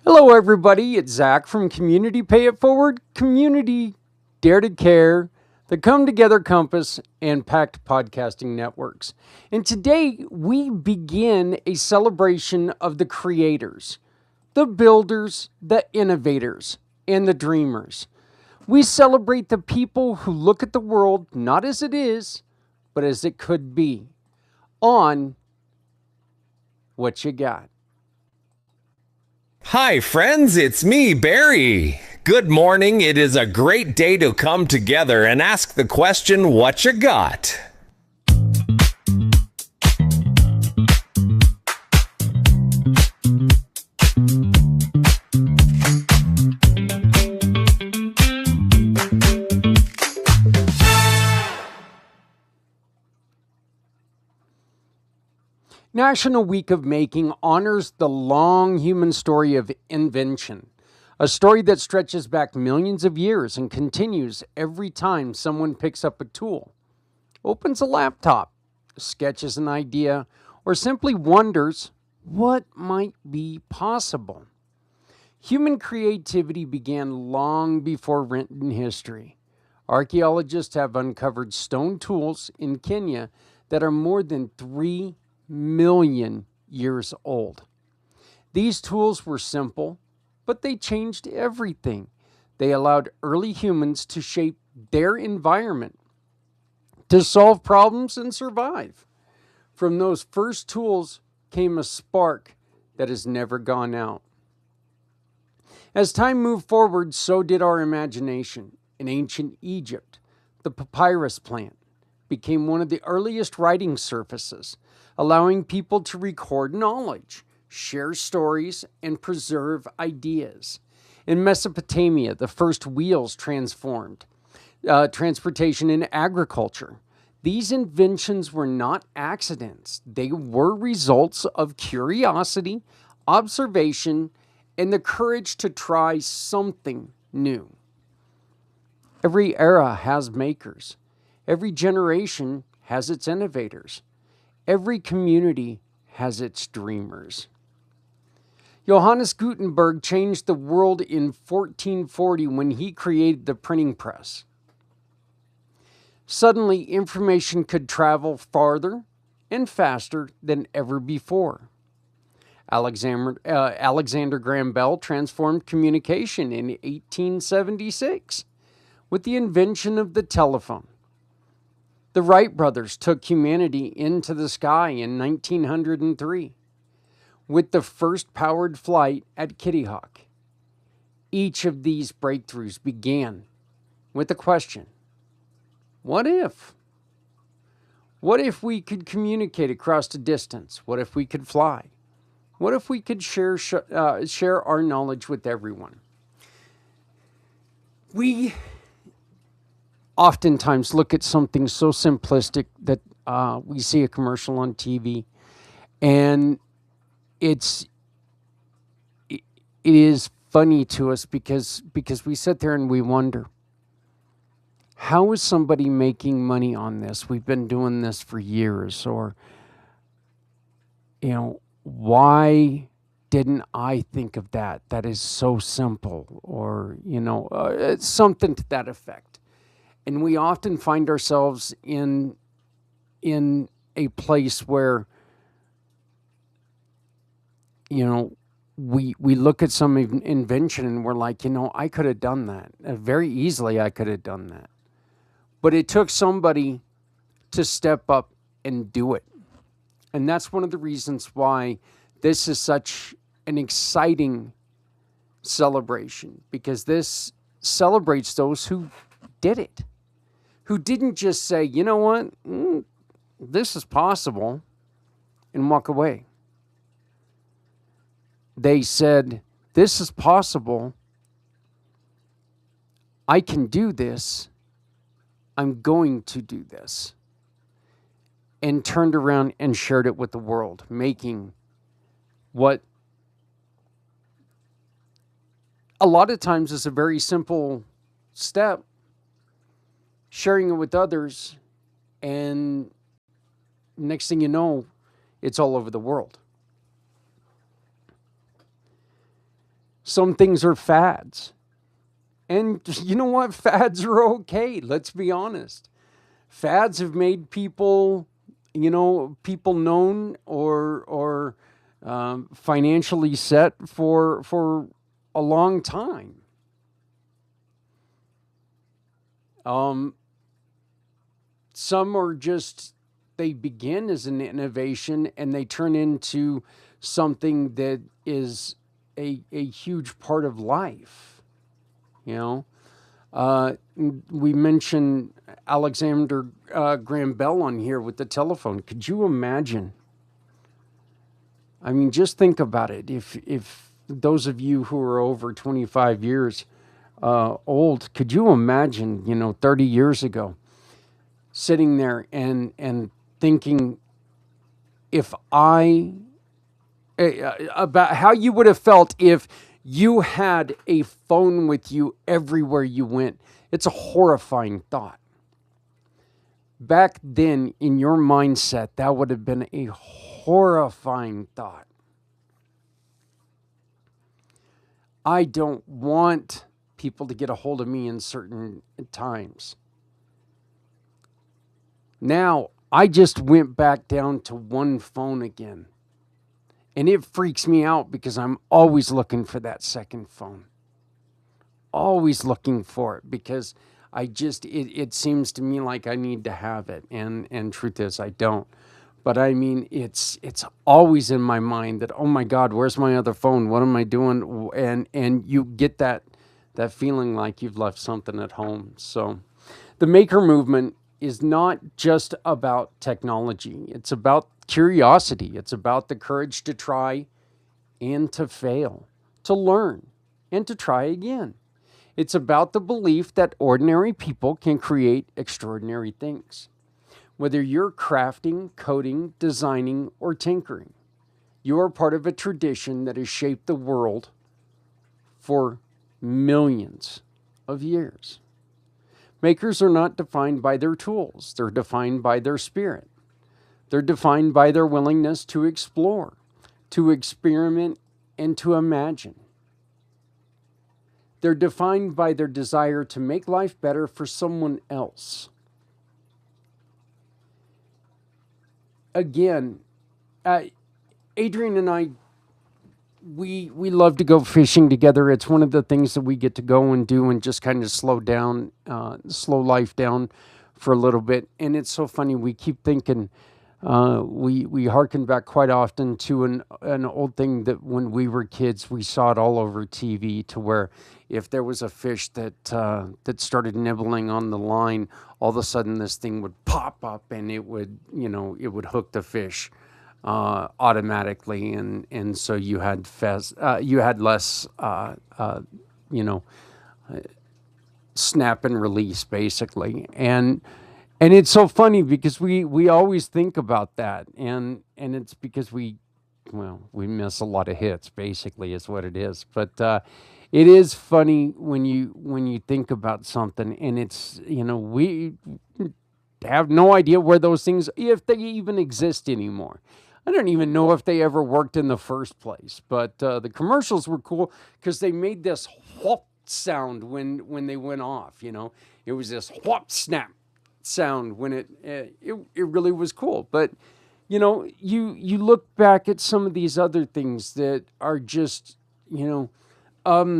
Hello, everybody. It's Zach from Community Pay It Forward, Community Dare to Care, the Come Together Compass, and Pact Podcasting Networks. And today we begin a celebration of the creators, the builders, the innovators, and the dreamers. We celebrate the people who look at the world not as it is, but as it could be on What You Got. Hi, friends, it's me, Barry. Good morning. It is a great day to come together and ask the question, what you got? National Week of Making honors the long human story of invention, a story that stretches back millions of years and continues every time someone picks up a tool, opens a laptop, sketches an idea, or simply wonders what might be possible. Human creativity began long before written history. Archaeologists have uncovered stone tools in Kenya that are more than 3 million years old. These tools were simple, but they changed everything. They allowed early humans to shape their environment, to solve problems and survive. From those first tools came a spark that has never gone out. As time moved forward, so did our imagination. In ancient Egypt, the papyrus plant became one of the earliest writing surfaces, allowing people to record knowledge, share stories, and preserve ideas. In Mesopotamia, the first wheels transformed transportation and agriculture. These inventions were not accidents, they were results of curiosity, observation, and the courage to try something new. Every era has makers. Every generation has its innovators. Every community has its dreamers. Johannes Gutenberg changed the world in 1440 when he created the printing press. Suddenly, information could travel farther and faster than ever before. Alexander Graham Bell transformed communication in 1876 with the invention of the telephone. The Wright brothers took humanity into the sky in 1903 with the first powered flight at Kitty Hawk. Each of these breakthroughs began with a question: what if? What if we could communicate across a distance? What if we could fly? What if we could share our knowledge with everyone? We oftentimes look at something so simplistic that we see a commercial on TV, and it is funny to us because we sit there and we wonder, how is somebody making money on this? We've been doing this for years. Or, why didn't I think of that? That is so simple. Or, it's something to that effect. And we often find ourselves in a place where, we look at some invention and we're like, I could have done that. Very easily I could have done that. But it took somebody to step up and do it. And that's one of the reasons why this is such an exciting celebration, because this celebrates those who did it, who didn't just say, you know what, this is possible, and walk away. They said, this is possible, I can do this, I'm going to do this, and turned around and shared it with the world, making what a lot of times is a very simple step, sharing it with others, and next thing you know, it's all over the world. Some things are fads. And you know what? Fads are okay. Let's be honest. Fads have made people, people known or financially set for a long time. Um, some are just, they begin as an innovation and they turn into something that is a huge part of life. You know, we mentioned Alexander Graham Bell on here with the telephone. Could you imagine? I mean, just think about it. If those of you who are over 25 years old, could you imagine, 30 years ago, sitting there and thinking, if I about how you would have felt if you had a phone with you everywhere you went. It's a horrifying thought. Back then, in your mindset, that would have been a horrifying thought. I don't want people to get a hold of me in certain times. Now, I just went back down to one phone again. And it freaks me out because I'm always looking for that second phone. Always looking for it because it seems to me like I need to have it. And truth is, I don't. But I mean, it's always in my mind that, oh my God, where's my other phone? What am I doing? And you get that feeling like you've left something at home. So the maker movement is not just about technology. It's about curiosity. It's about the courage to try and to fail, to learn and to try again. It's about the belief that ordinary people can create extraordinary things. Whether you're crafting, coding, designing, or tinkering, you are part of a tradition that has shaped the world for millions of years. Makers are not defined by their tools. They're defined by their spirit. They're defined by their willingness to explore, to experiment, and to imagine. They're defined by their desire to make life better for someone else. Again, Adrian and I, we love to go fishing together. It's one of the things that we get to go and do and just kind of slow life down for a little bit. And it's so funny. We keep thinking, we hearken back quite often to an old thing that when we were kids, we saw it all over TV, to where if there was a fish that started nibbling on the line, all of a sudden this thing would pop up and it would hook the fish automatically, and so you had less snap and release basically, and it's so funny because we always think about that, and it's because we miss a lot of hits basically is what it is, but it is funny when you think about something, and it's we have no idea where those things, if they even exist anymore. I don't even know if they ever worked in the first place, but the commercials were cool because they made this whop sound when they went off. It was this whop snap sound when it really was cool. But you look back at some of these other things that are just I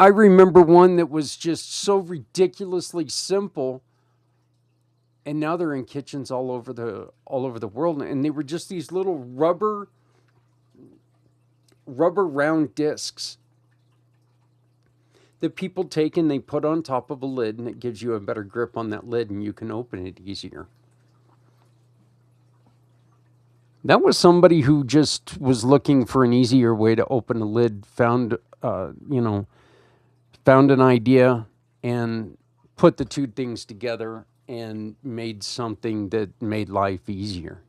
remember one that was just so ridiculously simple. And now they're in kitchens all over the world, and they were just these little rubber round discs that people take and they put on top of a lid, and it gives you a better grip on that lid, and you can open it easier. That was somebody who just was looking for an easier way to open a lid, found an idea and put the two things together and made something that made life easier.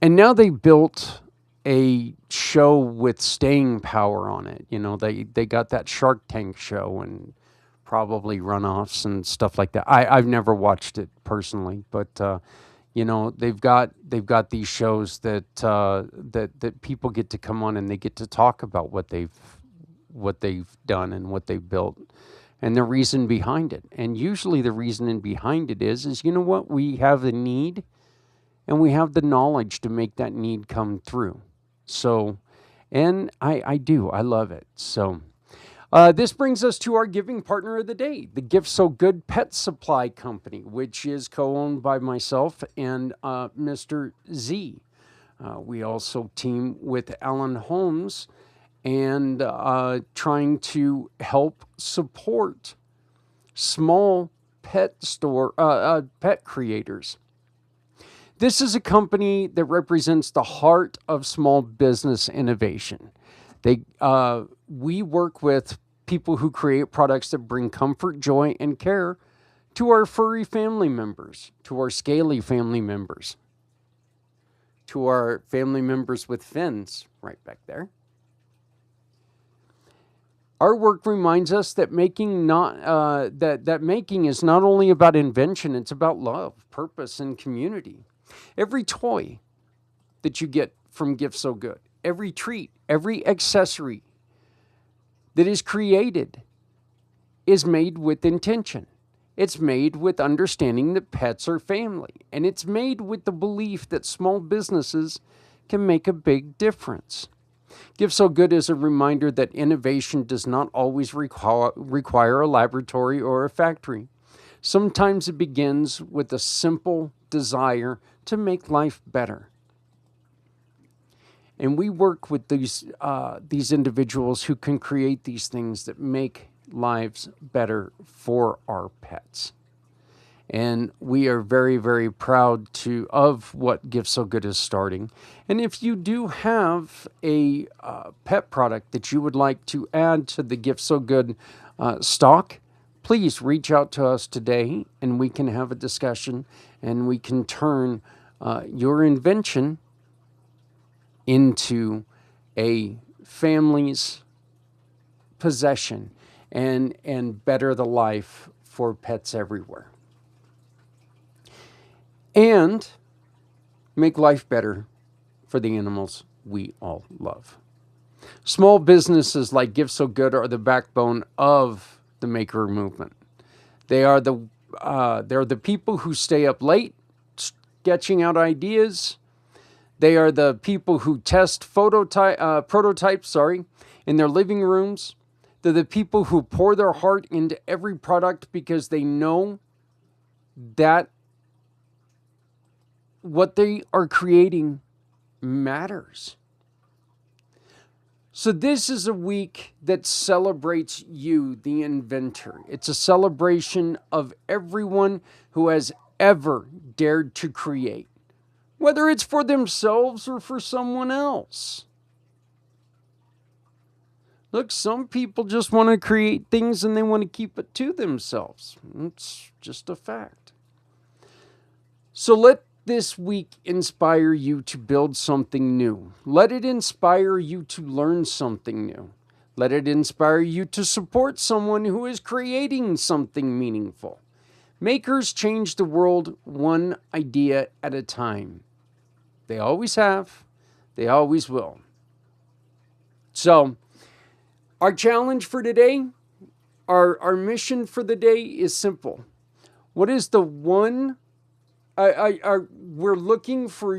And now they built a show with staying power on it. They got that Shark Tank show and probably runoffs and stuff like that. I've never watched it personally, but You know, they've got these shows that people get to come on and they get to talk about what they've done and what they've built and the reason behind it. And usually the reason behind it is you know what, we have a need and we have the knowledge to make that need come through. So, and I love it. So, this brings us to our giving partner of the day, the Gift So Good Pet Supply Company, which is co owned by myself and Mr. Z. We also team with Alan Holmes and trying to help support small pet creators. This is a company that represents the heart of small business innovation. We work with people who create products that bring comfort, joy, and care to our furry family members, to our scaly family members, to our family members with fins, right back there. Our work reminds us that making is not only about invention; it's about love, purpose, and community. Every toy that you get from Gift So Good, every treat, every accessory that is created is made with intention. It's made with understanding that pets are family, and it's made with the belief that small businesses can make a big difference. Gift So Good is a reminder that innovation does not always require a laboratory or a factory. Sometimes it begins with a simple desire to make life better. And we work with these individuals who can create these things that make lives better for our pets. And we are very, very proud of what Gift So Good is starting. And if you do have a pet product that you would like to add to the Gift So Good stock, please reach out to us today and we can have a discussion and we can turn your invention into a family's possession and better the life for pets everywhere. And make life better for the animals we all love. Small businesses like Gift So Good are the backbone of the maker movement. They're the people who stay up late sketching out ideas. They are the people who test prototypes, in their living rooms. They're the people who pour their heart into every product because they know that what they are creating matters. So this is a week that celebrates you, the inventor. It's a celebration of everyone who has ever dared to create, whether it's for themselves or for someone else. Look, some people just want to create things and they want to keep it to themselves. It's just a fact. So let this week inspire you to build something new. Let it inspire you to learn something new. Let it inspire you to support someone who is creating something meaningful. Makers change the world one idea at a time. They always have. They always will. So, our challenge for today, our mission for the day is simple. What is the one we're looking for?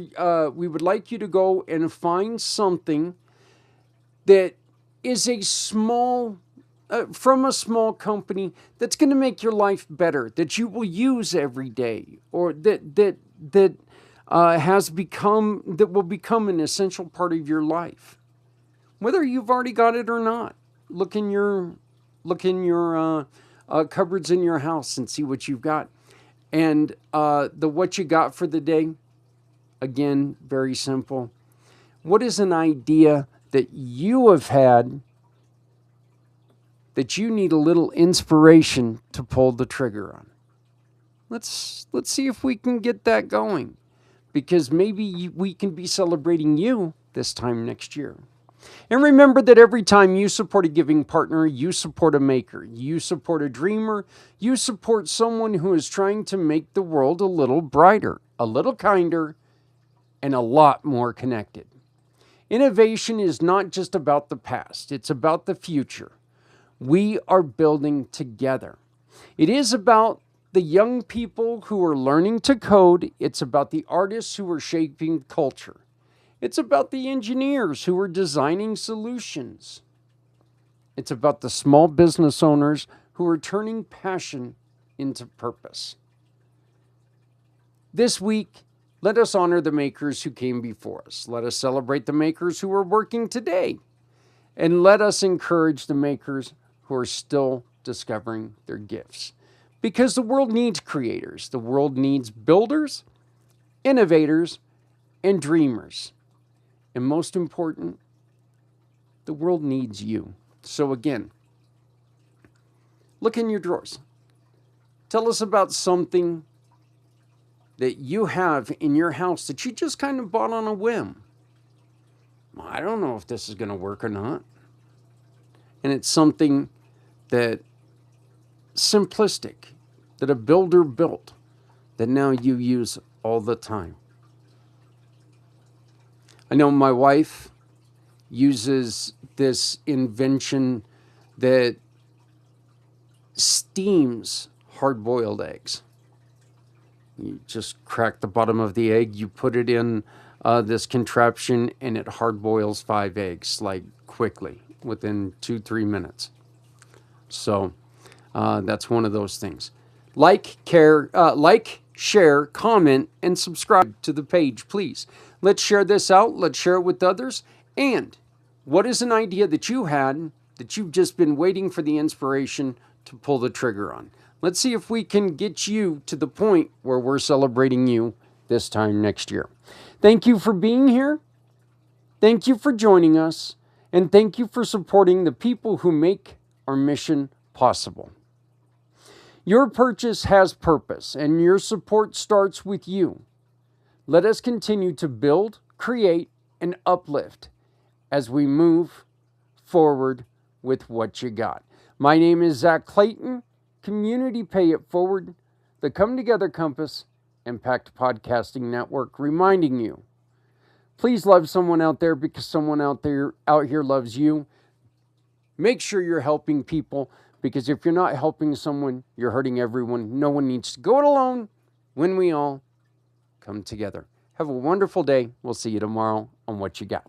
We would like you to go and find something that is a small, from a small company that's going to make your life better, that you will use every day, or that will become an essential part of your life, whether you've already got it or not. Look in your cupboards in your house and see what you've got. And the what you got for the day, again, very simple. What is an idea that you have had that you need a little inspiration to pull the trigger on? Let's see if we can get that going, because maybe we can be celebrating you this time next year. And remember that every time you support a giving partner, you support a maker, you support a dreamer, you support someone who is trying to make the world a little brighter, a little kinder, and a lot more connected. Innovation is not just about the past, it's about the future. We are building together. It is about the young people who are learning to code. It's about the artists who are shaping culture. It's about the engineers who are designing solutions. It's about the small business owners who are turning passion into purpose. This week, let us honor the makers who came before us. Let us celebrate the makers who are working today. And let us encourage the makers who are still discovering their gifts. Because the world needs creators. The world needs builders, innovators, and dreamers. And most important, the world needs you. So again, look in your drawers. Tell us about something that you have in your house that you just kind of bought on a whim. I don't know if this is going to work or not. And it's something that simplistic, that a builder built, that now you use all the time. I know my wife uses this invention that steams hard-boiled eggs. You just crack the bottom of the egg, you put it in this contraption, and it hard-boils 5 eggs, like quickly, within 2-3 minutes. So that's one of those things. Like, share, comment, and subscribe to the page, please. Let's share this out. Let's share it with others. And what is an idea that you had that you've just been waiting for the inspiration to pull the trigger on? Let's see if we can get you to the point where we're celebrating you this time next year. Thank you for being here. Thank you for joining us. And thank you for supporting the people who make our mission possible. Your purchase has purpose, and your support starts with you. Let us continue to build, create, and uplift as we move forward with Whatcha Got. My name is Zach Clayton, Community Pay It Forward, the Come Together Compass, Impact Podcasting Network, reminding you, please love someone out there because someone out here loves you. Make sure you're helping people, because if you're not helping someone, you're hurting everyone. No one needs to go it alone when we all come together. Have a wonderful day. We'll see you tomorrow on Whatcha Got.